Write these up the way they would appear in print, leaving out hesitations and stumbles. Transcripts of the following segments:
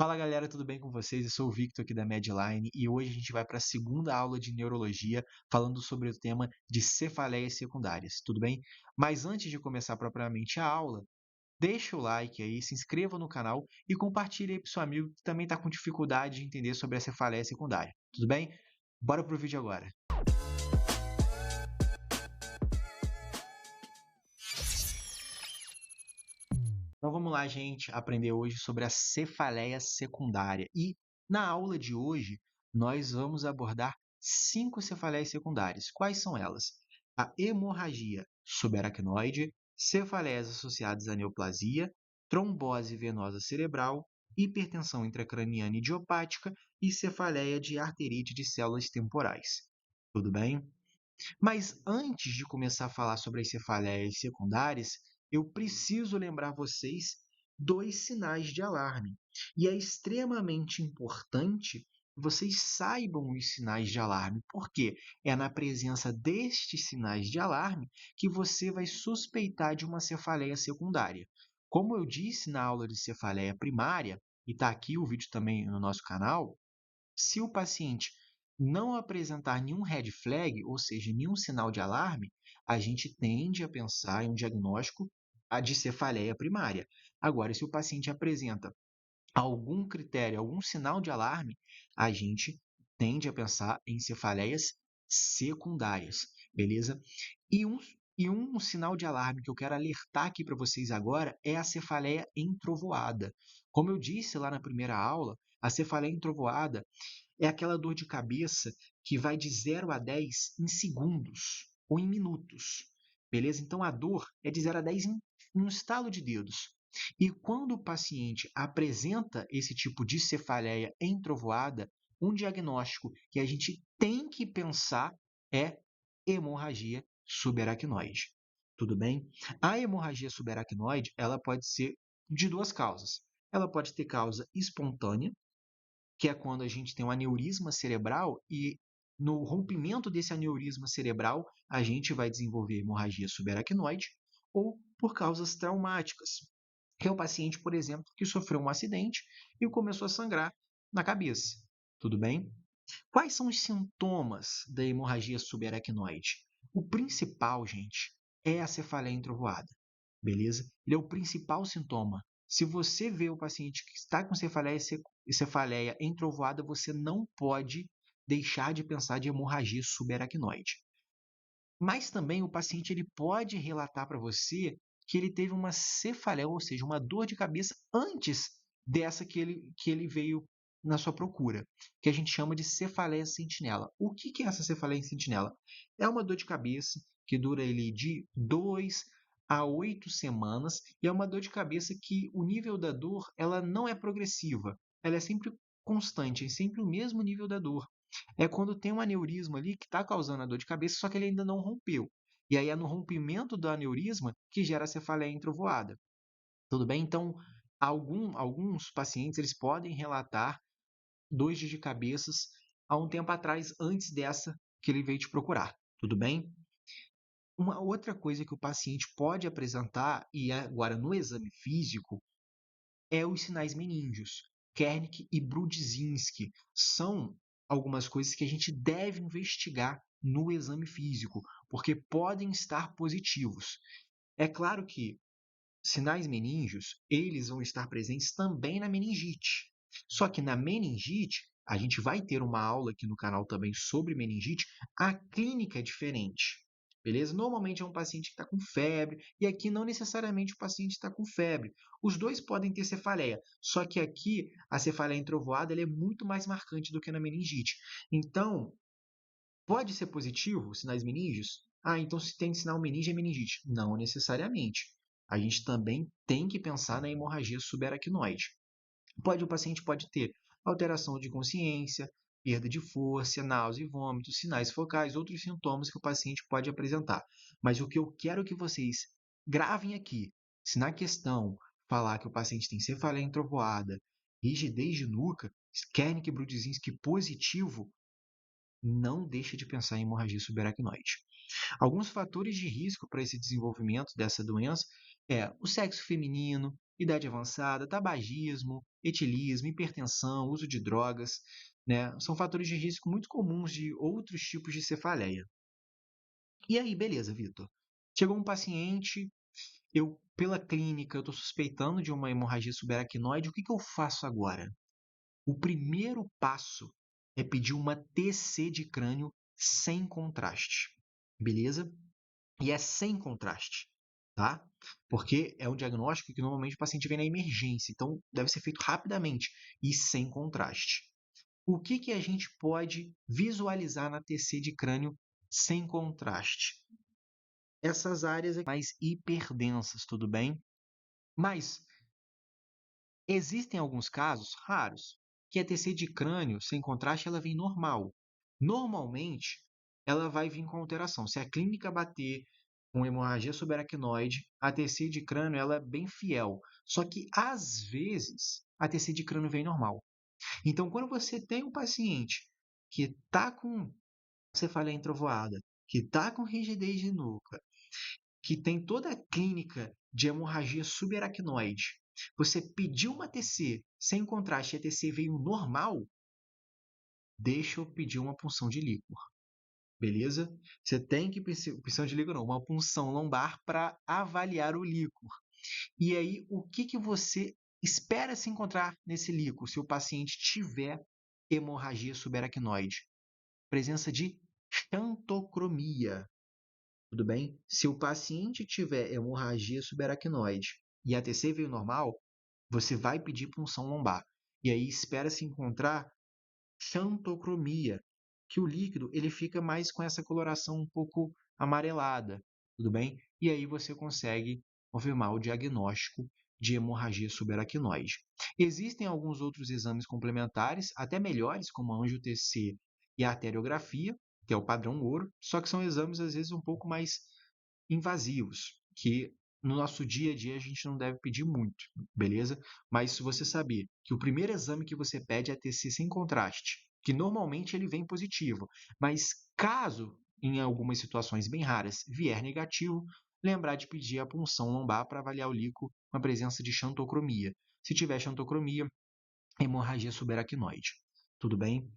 Fala galera, tudo bem com vocês? Eu sou o Victor aqui da Medline e hoje a gente vai para a segunda aula de neurologia falando sobre o tema de cefaleias secundárias, tudo bem? Mas antes de começar propriamente a aula, deixa o like aí, se inscreva no canal e compartilhe aí para o seu amigo que também está com dificuldade de entender sobre a cefaleia secundária, tudo bem? Bora pro vídeo agora. Então vamos lá, gente, aprender hoje sobre a cefaleia secundária. E na aula de hoje, nós vamos abordar 5 cefaleias secundárias. Quais são elas? A hemorragia subaracnoide, cefaleias associadas à neoplasia, trombose venosa cerebral, hipertensão intracraniana idiopática e cefaleia de arterite de células temporais. Tudo bem? Mas antes de começar a falar sobre as cefaleias secundárias, eu preciso lembrar vocês dois sinais de alarme. E é extremamente importante que vocês saibam os sinais de alarme, porque é na presença destes sinais de alarme que você vai suspeitar de uma cefaleia secundária. Como eu disse na aula de cefaleia primária, e está aqui o vídeo também no nosso canal, se o paciente não apresentar nenhum red flag, ou seja, nenhum sinal de alarme, a gente tende a pensar em um diagnóstico de cefaleia primária. Agora, se o paciente apresenta algum critério, algum sinal de alarme, a gente tende a pensar em cefaleias secundárias, beleza? E um, e um sinal de alarme que eu quero alertar aqui para vocês agora é a cefaleia entrovoada. Como eu disse lá na primeira aula, a cefaleia entrovoada é aquela dor de cabeça que vai de 0 a 10 em segundos ou em minutos, beleza? Então, a dor é de 0 a 10 em um estalo de dedos. E quando o paciente apresenta esse tipo de cefaleia entrovoada, um diagnóstico que a gente tem que pensar é hemorragia subaracnoide. Tudo bem? A hemorragia subaracnoide, ela pode ser de duas causas. Ela pode ter causa espontânea, que é quando a gente tem um aneurisma cerebral e no rompimento desse aneurisma cerebral a gente vai desenvolver hemorragia subaracnoide, ou por causas traumáticas, que é o paciente, por exemplo, que sofreu um acidente e começou a sangrar na cabeça. Tudo bem? Quais são os sintomas da hemorragia subaracnoide? O principal, gente, é a cefaleia entrovoada, beleza? Ele é o principal sintoma. Se você vê o paciente que está com cefaleia entrovoada, você não pode deixar de pensar de hemorragia subaracnoide. Mas também o paciente ele pode relatar para você que ele teve uma cefaleia, ou seja, uma dor de cabeça antes dessa que ele veio na sua procura, que a gente chama de cefaleia sentinela. O que é essa cefaleia sentinela? É uma dor de cabeça que dura ele de 2 a 8 semanas e é uma dor de cabeça que o nível da dor ela não é progressiva, ela é sempre constante, é sempre o mesmo nível da dor. É quando tem um aneurisma ali que está causando a dor de cabeça, só que ele ainda não rompeu. E aí é no rompimento do aneurisma que gera a cefaleia entrovoada. Tudo bem? Então, alguns pacientes eles podem relatar dores de cabeças há um tempo atrás, antes dessa que ele veio te procurar. Tudo bem? Uma outra coisa que o paciente pode apresentar, e agora no exame físico, é os sinais meníngeos. Kernick e Brudzinski são algumas coisas que a gente deve investigar no exame físico, porque podem estar positivos. É claro que sinais meníngeos, eles vão estar presentes também na meningite. Só que na meningite, a gente vai ter uma aula aqui no canal também sobre meningite, a clínica é diferente. Beleza? Normalmente é um paciente que está com febre, e aqui não necessariamente o paciente está com febre. Os dois podem ter cefaleia, só que aqui a cefaleia entrovoada ela é muito mais marcante do que na meningite. Então, pode ser positivo, sinais meníngeos? Ah, então se tem sinal meníngeo é meningite. Não necessariamente. A gente também tem que pensar na hemorragia subaracnoide. O paciente pode ter alteração de consciência, perda de força, náusea e vômito, sinais focais, outros sintomas que o paciente pode apresentar. Mas o que eu quero que vocês gravem aqui, se na questão falar que o paciente tem cefaleia entrovoada, rigidez de nuca, Kernick-Brudzinski positivo, não deixe de pensar em hemorragia subaracnoide. Alguns fatores de risco para esse desenvolvimento dessa doença é o sexo feminino, idade avançada, tabagismo, etilismo, hipertensão, uso de drogas, né? São fatores de risco muito comuns de outros tipos de cefaleia. E aí, beleza, Vitor. Chegou um paciente, pela clínica, eu estou suspeitando de uma hemorragia subaracnoide, o que que eu faço agora? O primeiro passo é pedir uma TC de crânio sem contraste, beleza? E é sem contraste, tá? Porque é um diagnóstico que normalmente o paciente vem na emergência, então deve ser feito rapidamente e sem contraste. O que que a gente pode visualizar na TC de crânio sem contraste? Essas áreas aqui mais hiperdensas, tudo bem? Mas existem alguns casos raros que a TC de crânio sem contraste ela vem normal. Normalmente, ela vai vir com alteração. Se a clínica bater com hemorragia subaracnoide, a TC de crânio ela é bem fiel. Só que às vezes a TC de crânio vem normal. Então, quando você tem um paciente que está com cefaleia entrovoada, que está com rigidez de nuca, que tem toda a clínica de hemorragia subaracnoide, você pediu uma TC sem contraste e a TC veio normal, deixa eu pedir uma punção de líquor, beleza? Você tem que pedir punção de líquor não, uma punção lombar para avaliar o líquor. E aí, o que que você espera se encontrar nesse líquor se o paciente tiver hemorragia subaracnoide? Presença de xantocromia. Tudo bem? Se o paciente tiver hemorragia subaracnoide e a TC veio normal, você vai pedir punção lombar. E aí espera-se encontrar xantocromia, que o líquido ele fica mais com essa coloração um pouco amarelada, tudo bem? E aí você consegue confirmar o diagnóstico de hemorragia subaracnoide. Existem alguns outros exames complementares, até melhores, como a angio-TC e a arteriografia, que é o padrão ouro, só que são exames às vezes um pouco mais invasivos, que no nosso dia a dia a gente não deve pedir muito, beleza? Mas se você saber que o primeiro exame que você pede é TC sem contraste, que normalmente ele vem positivo, mas caso em algumas situações bem raras vier negativo, lembrar de pedir a punção lombar para avaliar o líquido com a presença de xantocromia. Se tiver xantocromia, hemorragia subaracnoide. Tudo bem?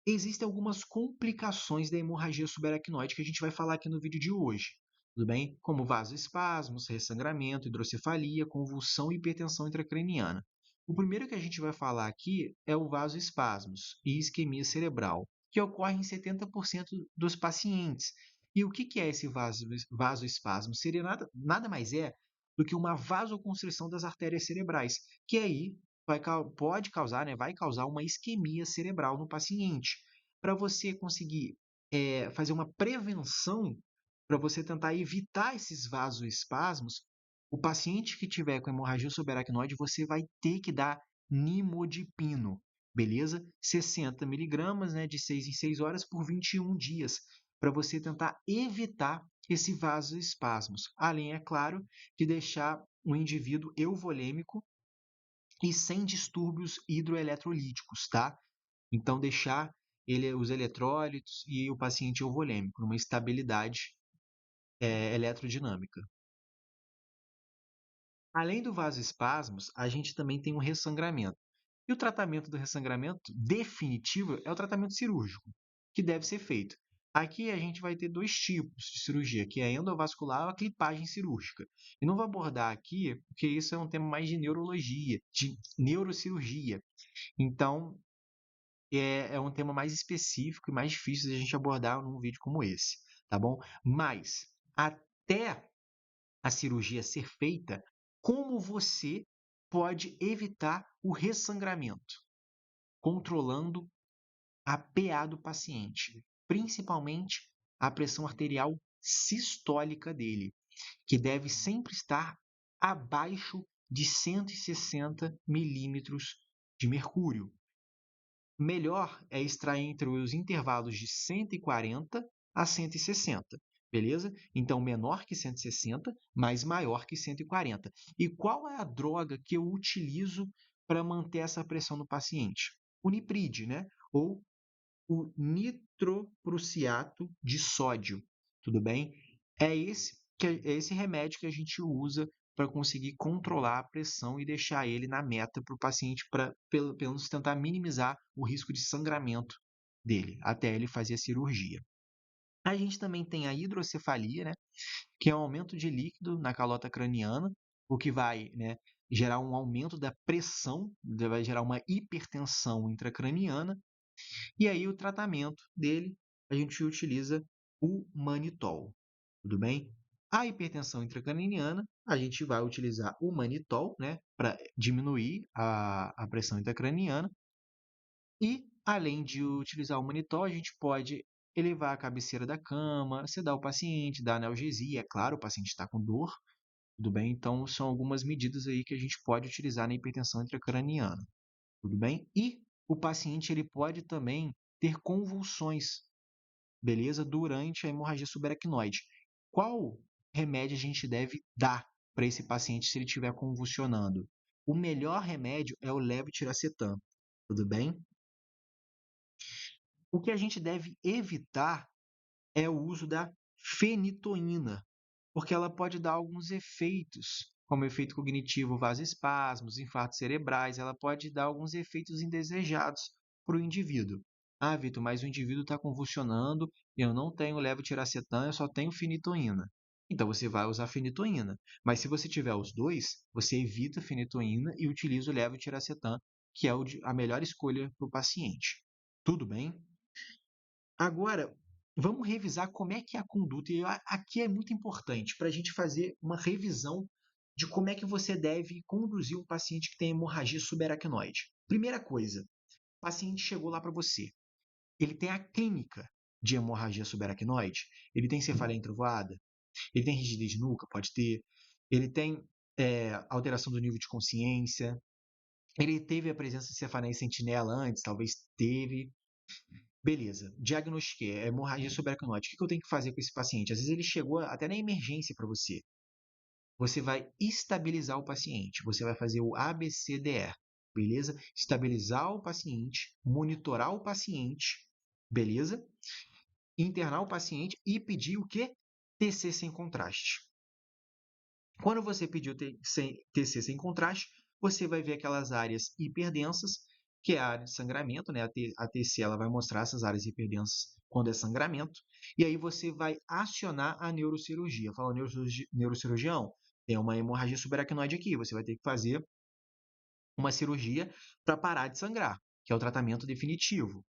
Existem algumas complicações da hemorragia subaracnoide que a gente vai falar aqui no vídeo de hoje, tudo bem? Como vasoespasmos, ressangramento, hidrocefalia, convulsão e hipertensão intracraniana. O primeiro que a gente vai falar aqui é o vasoespasmos e isquemia cerebral, que ocorre em 70% dos pacientes. E o que que é esse vasoespasmo? Seria nada mais é do que uma vasoconstrição das artérias cerebrais, que aí pode causar, né, vai causar uma isquemia cerebral no paciente. Para você conseguir fazer uma prevenção, para você tentar evitar esses vasoespasmos, o paciente que tiver com hemorragia subaracnoide, você vai ter que dar nimodipino, beleza? 60 miligramas, né, de 6 em 6 horas por 21 dias, para você tentar evitar esse vasoespasmos. Além, é claro, de deixar o indivíduo euvolêmico e sem distúrbios hidroeletrolíticos, tá? Então, deixar os eletrólitos e o paciente euvolêmico numa estabilidade eletrodinâmica. Além do vasoespasmos, a gente também tem o ressangramento. E o tratamento do ressangramento definitivo é o tratamento cirúrgico, que deve ser feito. Aqui a gente vai ter dois tipos de cirurgia, que é a endovascular ou a clipagem cirúrgica. Eu não vou abordar aqui, porque isso é um tema mais de neurologia, de neurocirurgia. Então, é um tema mais específico e mais difícil de a gente abordar num vídeo como esse, tá bom? Mas, até a cirurgia ser feita, como você pode evitar o ressangramento? Controlando a PA do paciente, principalmente a pressão arterial sistólica dele, que deve sempre estar abaixo de 160 milímetros de mercúrio. Melhor é extrair entre os intervalos de 140 a 160, beleza? Então, menor que 160, mas maior que 140. E qual é a droga que eu utilizo para manter essa pressão no paciente? O nipride, né? Ou o nitroprussiato de sódio, tudo bem? É esse remédio que a gente usa para conseguir controlar a pressão e deixar ele na meta para o paciente, para pelo menos tentar minimizar o risco de sangramento dele, até ele fazer a cirurgia. A gente também tem a hidrocefalia, né, que é um aumento de líquido na calota craniana, o que vai, né, gerar um aumento da pressão, vai gerar uma hipertensão intracraniana, e aí o tratamento dele, a gente utiliza o manitol, tudo bem? A hipertensão intracraniana, a gente vai utilizar o manitol, né, para diminuir a pressão intracraniana, e além de utilizar o manitol, a gente pode elevar a cabeceira da cama, sedar o paciente, dar analgesia, é claro, o paciente está com dor, tudo bem? Então, são algumas medidas aí que a gente pode utilizar na hipertensão intracraniana, tudo bem? E o paciente ele pode também ter convulsões, beleza? Durante a hemorragia subaracnoide. Qual remédio a gente deve dar para esse paciente se ele estiver convulsionando? O melhor remédio é o levetiracetam, tudo bem? O que a gente deve evitar é o uso da fenitoína, porque ela pode dar alguns efeitos, como efeito cognitivo, vasoespasmos, infartos cerebrais, ela pode dar alguns efeitos indesejados para o indivíduo. Ah, Vitor, mas o indivíduo está convulsionando, eu não tenho levetiracetam, eu só tenho fenitoína. Então você vai usar fenitoína. Mas se você tiver os dois, você evita a fenitoína e utiliza o levetiracetam, que é a melhor escolha para o paciente. Tudo bem? Agora, vamos revisar como é que é a conduta. E aqui é muito importante para a gente fazer uma revisão de como é que você deve conduzir um paciente que tem hemorragia subaracnoide. Primeira coisa, o paciente chegou lá para você. Ele tem a clínica de hemorragia subaracnoide? Ele tem cefaleia entrovoada? Ele tem rigidez de nuca? Pode ter. Ele tem alteração do nível de consciência? Ele teve a presença de cefaleia sentinela antes? Talvez teve. Beleza, diagnostiquei, é hemorragia subaracnoide. O que eu tenho que fazer com esse paciente? Às vezes ele chegou até na emergência para você. Você vai estabilizar o paciente. Você vai fazer o ABCDE, beleza? Estabilizar o paciente, monitorar o paciente, beleza? Internar o paciente e pedir o quê? TC sem contraste. Quando você pedir o TC sem contraste, você vai ver aquelas áreas hiperdensas, que é a área de sangramento, né? A TC ela vai mostrar essas áreas hiperdensas quando é sangramento, e aí você vai acionar a neurocirurgia. Fala, neurocirurgião, tem uma hemorragia subaracnoide aqui, você vai ter que fazer uma cirurgia para parar de sangrar, que é o tratamento definitivo.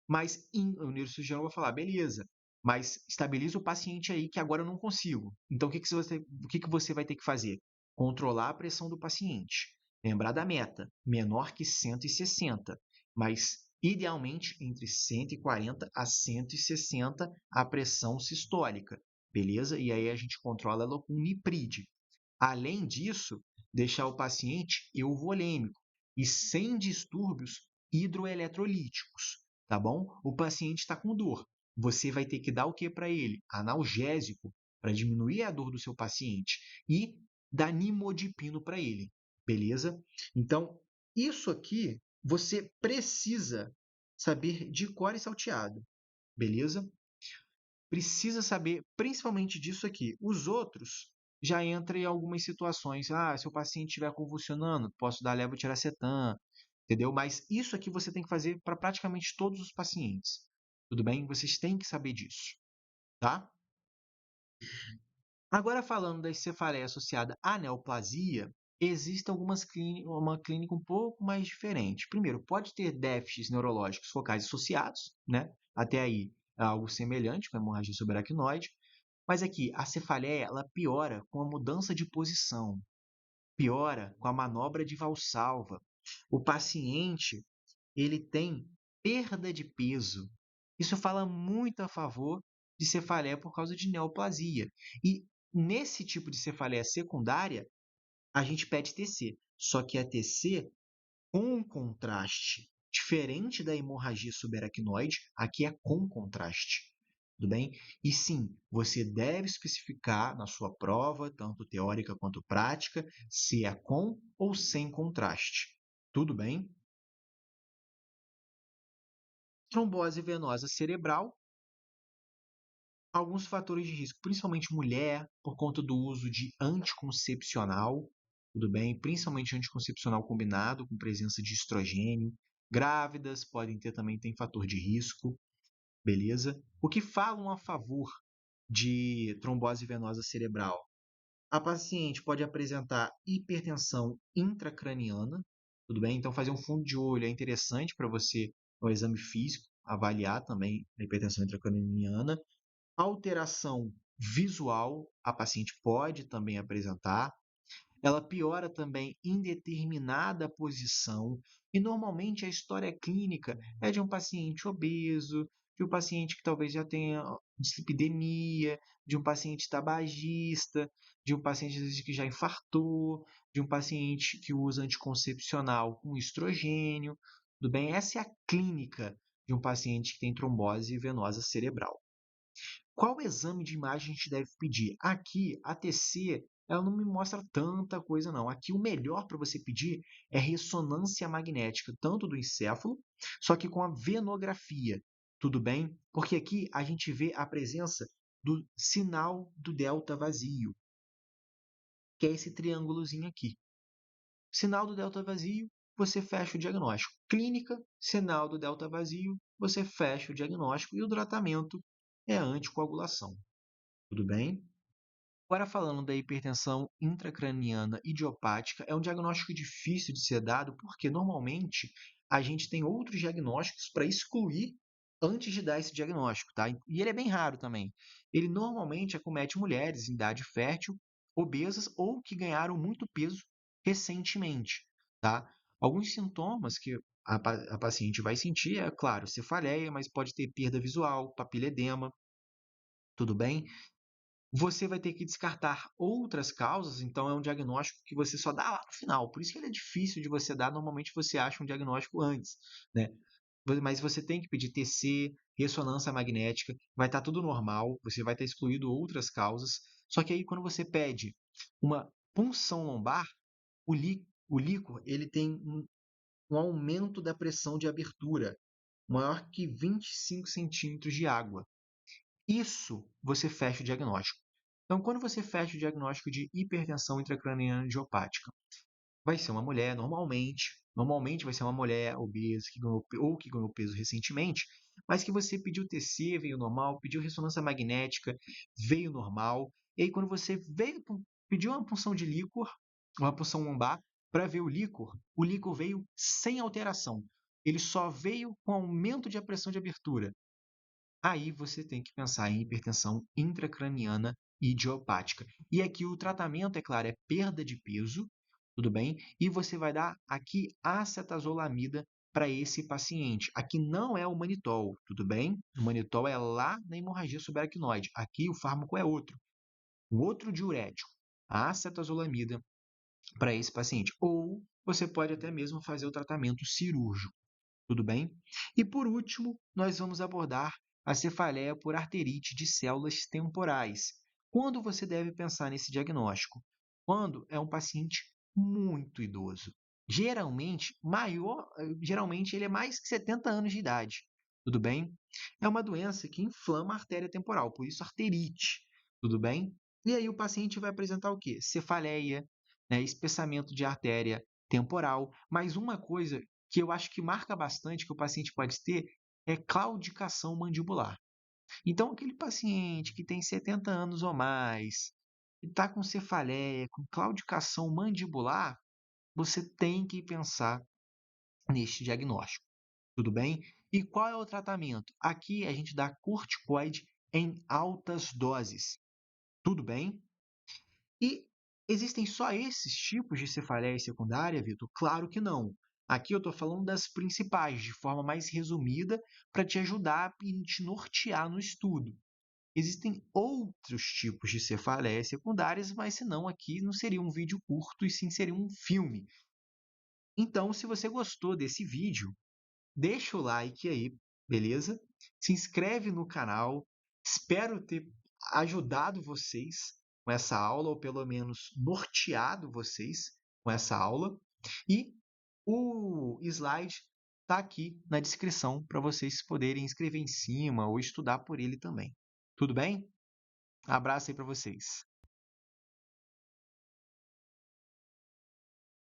Mas o neurocirurgião vai falar, beleza, mas estabiliza o paciente aí que agora eu não consigo. Então, o que você vai ter que fazer? Controlar a pressão do paciente. Lembrar da meta, menor que 160, mas idealmente entre 140 a 160 a pressão sistólica, beleza? E aí a gente controla ela com nipride. Além disso, deixar o paciente euvolêmico e sem distúrbios hidroeletrolíticos, tá bom? O paciente está com dor. Você vai ter que dar o que para ele? Analgésico, para diminuir a dor do seu paciente, e dar nimodipino para ele, beleza? Então, isso aqui você precisa saber de cor e salteado, beleza? Precisa saber principalmente disso aqui. Os outros já entram em algumas situações. Ah, se o paciente estiver convulsionando, posso dar levetiracetam, entendeu? Mas isso aqui você tem que fazer para praticamente todos os pacientes. Tudo bem? Vocês têm que saber disso, tá? Agora falando da cefaleia associada à neoplasia, existe uma clínica um pouco mais diferente. Primeiro, pode ter déficits neurológicos focais associados, né? Até aí é algo semelhante com a hemorragia subaracnoide, mas aqui a cefaleia ela piora com a mudança de posição, piora com a manobra de Valsalva. O paciente ele tem perda de peso. Isso fala muito a favor de cefaleia por causa de neoplasia. E nesse tipo de cefaleia secundária, a gente pede TC. Só que a TC com contraste. Diferente da hemorragia subaracnoide, aqui é com contraste. Tudo bem? E sim, você deve especificar na sua prova, tanto teórica quanto prática, se é com ou sem contraste. Tudo bem? Trombose venosa cerebral. Alguns fatores de risco, principalmente mulher, por conta do uso de anticoncepcional, tudo bem? Principalmente anticoncepcional combinado com presença de estrogênio. Grávidas podem ter também, tem fator de risco, beleza? O que falam a favor de trombose venosa cerebral? A paciente pode apresentar hipertensão intracraniana, tudo bem? Então, fazer um fundo de olho é interessante para você, no exame físico, avaliar também a hipertensão intracraniana. Alteração visual, a paciente pode também apresentar. Ela piora também em determinada posição, e normalmente a história clínica é de um paciente obeso, de um paciente que talvez já tenha dislipidemia, de um paciente tabagista, de um paciente às vezes, que já infartou, de um paciente que usa anticoncepcional com estrogênio. Tudo bem? Essa é a clínica de um paciente que tem trombose venosa cerebral. Qual exame de imagem a gente deve pedir? Aqui, a TC, ela não me mostra tanta coisa, não. Aqui, o melhor para você pedir é ressonância magnética, tanto do encéfalo, só que com a venografia. Tudo bem? Porque aqui a gente vê a presença do sinal do delta vazio, que é esse triângulozinho aqui. Sinal do delta vazio, você fecha o diagnóstico. Clínica, sinal do delta vazio, você fecha o diagnóstico e o tratamento é a anticoagulação. Tudo bem? Agora falando da hipertensão intracraniana idiopática, é um diagnóstico difícil de ser dado porque normalmente a gente tem outros diagnósticos para excluir antes de dar esse diagnóstico, tá? E ele é bem raro também. Ele normalmente acomete mulheres em idade fértil, obesas ou que ganharam muito peso recentemente, tá? Alguns sintomas que a paciente vai sentir é, claro, cefaleia, mas pode ter perda visual, papiledema, tudo bem? Você vai ter que descartar outras causas, então é um diagnóstico que você só dá lá no final. Por isso que ele é difícil de você dar, normalmente você acha um diagnóstico antes, né? Mas você tem que pedir TC, ressonância magnética, vai estar tudo normal, você vai ter excluído outras causas. Só que aí quando você pede uma punção lombar, o líquor ele tem um aumento da pressão de abertura, maior que 25 centímetros de água. Isso você fecha o diagnóstico. Então, quando você fecha o diagnóstico de hipertensão intracraniana idiopática, vai ser uma mulher, normalmente vai ser uma mulher obesa que ganhou, ou que ganhou peso recentemente, mas que você pediu TC, veio normal, pediu ressonância magnética, veio normal, e aí quando você pediu uma punção de líquor, uma punção lombar, para ver o líquor veio sem alteração. Ele só veio com aumento de pressão de abertura. Aí você tem que pensar em hipertensão intracraniana idiopática. E aqui o tratamento, é claro, é perda de peso, tudo bem? E você vai dar aqui acetazolamida para esse paciente. Aqui não é o manitol, tudo bem? O manitol é lá na hemorragia subaracnoide. Aqui o fármaco é outro, o outro diurético, a acetazolamida para esse paciente. Ou você pode até mesmo fazer o tratamento cirúrgico. Tudo bem? E por último, nós vamos abordar a cefaleia por arterite de células temporais. Quando você deve pensar nesse diagnóstico? Quando é um paciente muito idoso. Geralmente ele é mais que 70 anos de idade. Tudo bem? É uma doença que inflama a artéria temporal, por isso arterite. Tudo bem? E aí o paciente vai apresentar o quê? Cefaleia, né, espessamento de artéria temporal. Mas uma coisa que eu acho que marca bastante que o paciente pode ter é claudicação mandibular. Então, aquele paciente que tem 70 anos ou mais, que está com cefaleia, com claudicação mandibular, você tem que pensar neste diagnóstico, tudo bem? E qual é o tratamento? Aqui a gente dá corticoide em altas doses, tudo bem? E existem só esses tipos de cefaleia secundária, Vitor? Claro que não. Aqui eu estou falando das principais, de forma mais resumida, para te ajudar e te nortear no estudo. Existem outros tipos de cefaleias secundárias, mas senão aqui não seria um vídeo curto e sim seria um filme. Então, se você gostou desse vídeo, deixa o like aí, beleza? Se inscreve no canal. Espero ter ajudado vocês com essa aula, ou pelo menos norteado vocês com essa aula. E o slide está aqui na descrição para vocês poderem escrever em cima ou estudar por ele também. Tudo bem? Abraço aí para vocês.